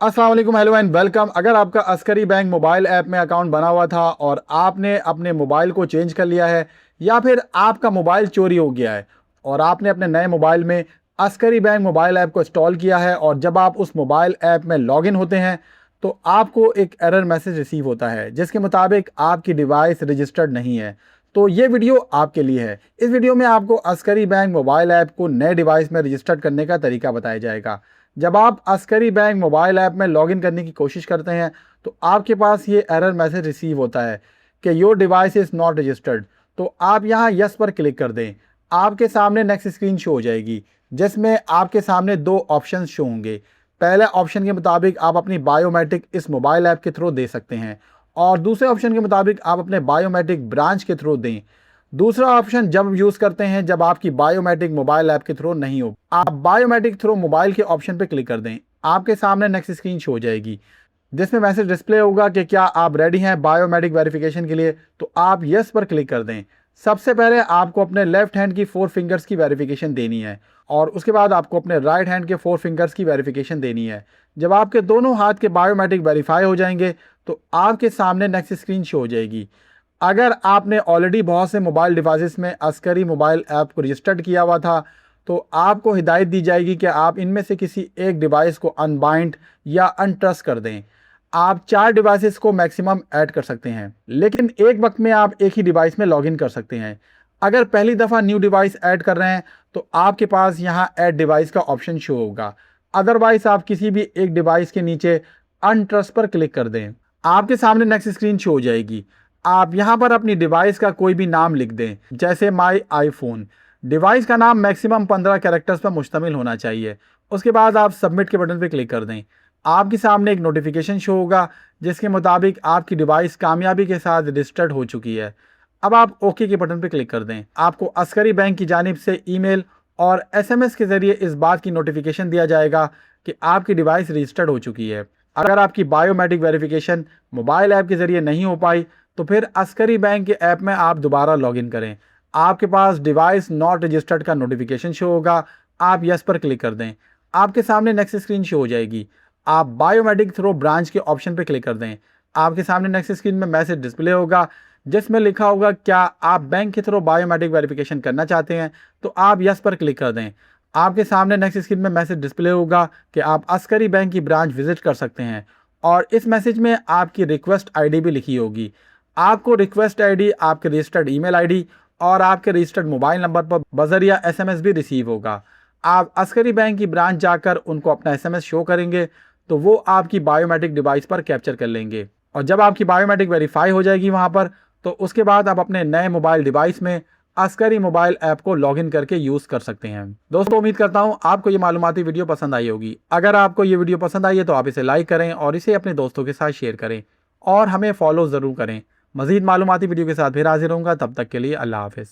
अस्सलाम वालेकुम, hello and welcome. अगर आपका अस्करी बैंक मोबाइल ऐप में अकाउंट बना हुआ था और आपने अपने मोबाइल को चेंज कर लिया है, या फिर आपका मोबाइल चोरी हो गया है और आपने अपने नए मोबाइल में अस्करी बैंक मोबाइल ऐप को इंस्टॉल किया है, और जब आप उस मोबाइल ऐप में लॉगिन होते हैं तो आपको एक एरर मैसेज रिसीव होता है जिसके मुताबिक आपकी डिवाइस रजिस्टर्ड नहीं है। तो ये वीडियो आपके लिए है। इस वीडियो में आपको अस्करी बैंक मोबाइल ऐप को नए डिवाइस में रजिस्टर्ड करने का तरीका बताया जाएगा। जब आप अस्करी बैंक मोबाइल ऐप में लॉगिन करने की कोशिश करते हैं तो आपके पास ये एरर मैसेज रिसीव होता है कि your device is not registered. तो आप यहाँ यस पर क्लिक कर दें। आपके सामने नेक्स्ट स्क्रीन शो हो जाएगी जिसमें आपके सामने दो ऑप्शन शो होंगे। पहले ऑप्शन के मुताबिक आप अपनी बायोमेट्रिक इस मोबाइल ऐप के थ्रू दे सकते हैं, और दूसरे ऑप्शन के मुताबिक आप अपने बायोमेट्रिक ब्रांच के थ्रू दें। दूसरा ऑप्शन जब यूज़ करते हैं जब आपकी बायोमेट्रिक मोबाइल ऐप के थ्रू नहीं हो। आप बायोमेट्रिक थ्रू मोबाइल के ऑप्शन पे क्लिक कर दें। आपके सामने नेक्स्ट स्क्रीन शो हो जाएगी जिसमें मैसेज डिस्प्ले होगा कि क्या आप रेडी हैं बायोमेट्रिक वेरिफिकेशन के लिए। तो आप यस पर क्लिक कर दें। सबसे पहले आपको अपने लेफ्ट हैंड की 4 फिंगर्स की वेरिफिकेशन देनी है, और उसके बाद आपको अपने राइट हैंड के 4 फिंगर्स की वेरिफिकेशन देनी है। जब आपके दोनों हाथ के बायोमेट्रिक वेरीफाई हो जाएंगे तो आपके सामने नेक्स्ट स्क्रीन शो हो जाएगी। अगर आपने ऑलरेडी बहुत से मोबाइल डिवाइसेस में अस्करी मोबाइल ऐप को रजिस्टर्ड किया हुआ था तो आपको हिदायत दी जाएगी कि आप इनमें से किसी एक डिवाइस को अनबाइंड या अनट्रस्ट कर दें। आप 4 डिवाइसेस को मैक्सिमम ऐड कर सकते हैं, लेकिन एक वक्त में आप एक ही डिवाइस में लॉगिन कर सकते हैं। अगर पहली दफ़ा न्यू डिवाइस ऐड कर रहे हैं तो आपके पास यहाँ ऐड डिवाइस का ऑप्शन शो होगा। अदरवाइज आप किसी भी एक डिवाइस के नीचे अनट्रस्ट पर क्लिक कर दें। आपके सामने नेक्स्ट स्क्रीन शो हो जाएगी। आप यहाँ पर अपनी डिवाइस का कोई भी नाम लिख दें, जैसे माई आईफोन। डिवाइस का नाम मैक्सिमम 15 कैरेक्टर्स पर मुश्तमिल होना चाहिए। उसके बाद आप सबमिट के बटन पर क्लिक कर दें। आपके सामने एक नोटिफिकेशन शो होगा जिसके मुताबिक आपकी डिवाइस कामयाबी के साथ रजिस्टर्ड हो चुकी है। अब आप ओके के बटन पर क्लिक कर दें। आपको अस्करी बैंक की जानिब से ईमेल और एसएमएस के ज़रिए इस बात की नोटिफिकेशन दिया जाएगा कि आपकी डिवाइस रजिस्टर्ड हो चुकी है। अगर आपकी बायोमेट्रिक वेरिफिकेशन मोबाइल ऐप के ज़रिए नहीं हो पाई तो फिर अस्करी बैंक के ऐप में आप दोबारा लॉगिन करें। आपके पास डिवाइस नॉट रजिस्टर्ड का नोटिफिकेशन शो होगा। आप यस पर क्लिक कर दें। आपके सामने नेक्स्ट स्क्रीन शो हो जाएगी। आप बायोमेट्रिक थ्रू ब्रांच के ऑप्शन पर क्लिक कर दें। आपके सामने नेक्स्ट स्क्रीन में मैसेज डिस्प्ले होगा जिसमें लिखा होगा क्या आप बैंक के थ्रू बायोमेट्रिक वेरिफिकेशन करना चाहते हैं। तो आप यस पर क्लिक कर दें। आपके सामने नेक्स्ट स्क्रीन में मैसेज डिस्प्ले होगा कि आप अस्करी बैंक की ब्रांच विजिट कर सकते हैं, और इस मैसेज में आपकी रिक्वेस्ट आईडी भी लिखी होगी। आपको रिक्वेस्ट आईडी आपके रजिस्टर्ड ईमेल आईडी और आपके रजिस्टर्ड मोबाइल नंबर पर बज़रिया एसएमएस भी रिसीव होगा। आप अस्करी बैंक की ब्रांच जाकर उनको अपना एसएमएस शो करेंगे तो वो आपकी बायोमेट्रिक डिवाइस पर कैप्चर कर लेंगे, और जब आपकी बायोमेट्रिक वेरीफाई हो जाएगी वहाँ पर तो उसके बाद आप अपने नए मोबाइल डिवाइस में अस्करी मोबाइल ऐप को लॉगिन करके यूज़ कर सकते हैं। दोस्तों, उम्मीद करता हूँ आपको ये मालूमाती वीडियो पसंद आई होगी। अगर आपको ये वीडियो पसंद आई है तो आप इसे लाइक करें और इसे अपने दोस्तों के साथ शेयर करें, और हमें फॉलो ज़रूर करें। मज़ीद मालूमाती वीडियो के साथ फिर हाजिर होऊंगा। तब तक के लिए अल्लाह हाफ़िज़।